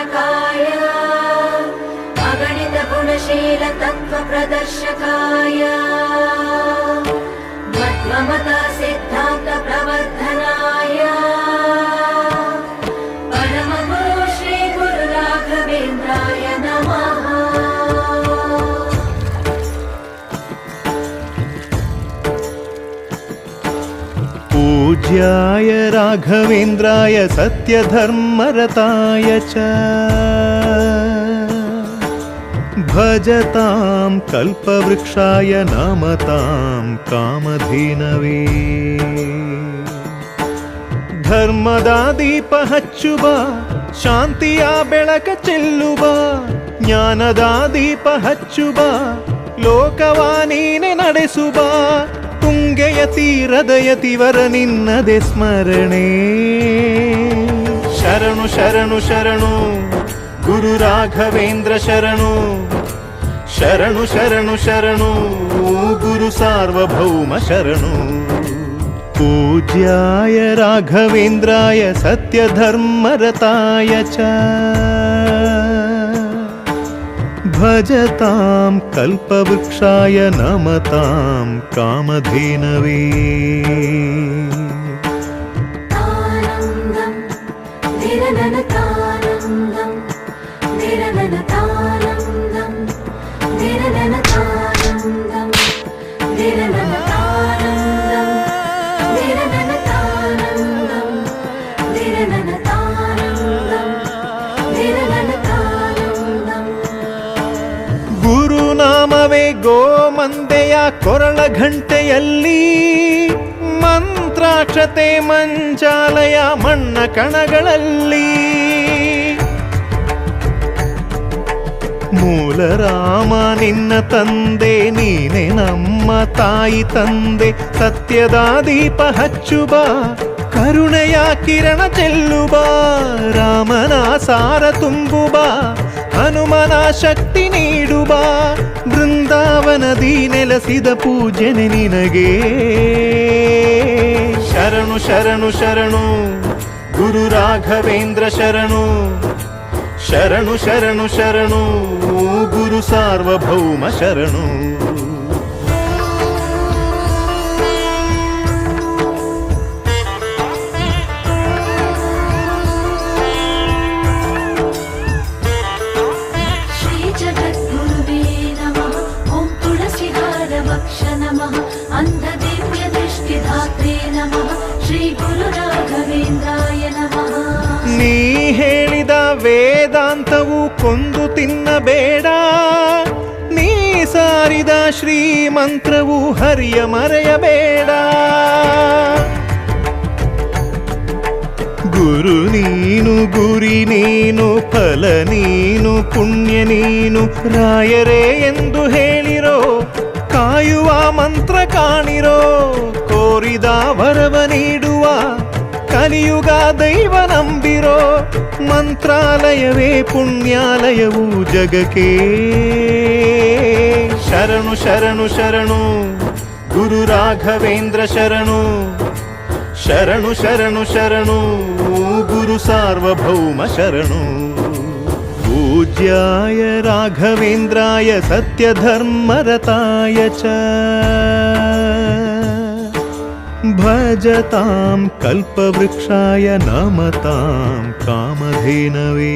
नायकाय अगणित गुणशील तत्व प्रदर्शकाय मत्वमत सिद्धान्त प्रवर्धनाय परम गुरु श्री गुरु राघवेन्द्राय नमः। पूज्याय राघवेन्द्राय सत्यधर्मरताय च भजतां कल्पवृक्षाय नमतां कामधेनवे। ಧರ್ಮದ ದೀಪ ಹಚ್ಚುವ ಶಾಂತಿಯ ಬೆಳಕ ಚೆಲ್ಲುವ ಜ್ಞಾನದ ದೀಪ ಹಚ್ಚುವ ಲೋಕವ ನೀನೆ ನಡೆಸುವ ತುಂಗೆಯ ತೀರದ ಯತಿವರ ನಿನ್ನದೆ ಸ್ಮರಣೆ. ಶರಣು ಶರಣು ಶರಣು ಗುರು ರಾಘವೇಂದ್ರ ಶರಣು ಶರಣು ಶರಣು ಶರಣು ಗುರು ಸಾರ್ವಭೌಮ ಶರಣು. पूज्याय राघवेन्द्राय सत्यधर्मरताय च भजतां कल्पवृक्षाय नमतां कामधेनवे। ಗುರುನಾಮವೇ ಗೋಮಂದೆಯ ಕೊರಳ ಘಂಟೆಯಲ್ಲಿ ಮಂತ್ರಾಕ್ಷತೆ ಮಂಚಾಲಯ ಮಣ್ಣ ಕಣಗಳಲ್ಲಿ ಮೂಲ ರಾಮ ನಿನ್ನ ತಂದೆ ನೀನೆ ನಮ್ಮ ತಾಯಿ ತಂದೆ. ಸತ್ಯದ ದೀಪ ಹಚ್ಚುವ ಕರುಣೆಯ ಕಿರಣ ಚೆಲ್ಲುವ ರಾಮನ ಸಾರ ತುಂಬುವ ಹನುಮನ ಶಕ್ತಿ ನೀಡುವ ಬೃಂದಾವನದಿ ನೆಲೆಸಿದ ಪೂಜನೆ ನಿನಗೆ. ಶರಣು ಶರಣು ಶರಣು ಗುರು ರಾಘವೇಂದ್ರ ಶರಣು ಶರಣು ಶರಣು ಶರಣು ಗುರು ಸಾರ್ವಭೌಮ ಶರಣು. अंधदिव्य दृष्टिधात्रे नमः श्री गुरु राघवेन्द्राय नमः। ನೀ ಹೇಳಿದ ವೇದಾಂತವು ಕೊಂದು ತಿನ್ನಬೇಡ, ನೀ ಸಾರಿದ ಶ್ರೀಮಂತ್ರವು ಹರಿಯ ಮರೆಯಬೇಡ. ಗುರು ನೀನು ಗುರಿ ನೀನು ಫಲ ನೀನು ಪುಣ್ಯ ನೀನು ರಾಯರೇ ಎಂದು ಹೇಳಿರೋ ಕಾಯುವ ಮಂತ್ರ ಕಾಣಿರೋ. ಕೋರಿದ ವರವ ನೀಡುವ ಕಲಿಯುಗ ದೈವ ನಂಬಿರೋ ಮಂತ್ರಾಲಯವೇ ಪುಣ್ಯಾಲಯವು ಜಗಕ್ಕೆ. ಶರಣು ಶರಣು ಶರಣು ಗುರು ರಾಘವೇಂದ್ರ ಶರಣು ಶರಣು ಶರಣು ಶರಣು ಗುರು ಸಾರ್ವಭೌಮ ಶರಣು. पूज्याय राघवेन्द्राय सत्यधर्मरताय च भजतां कल्पवृक्षाय नमतां कामधेनवे।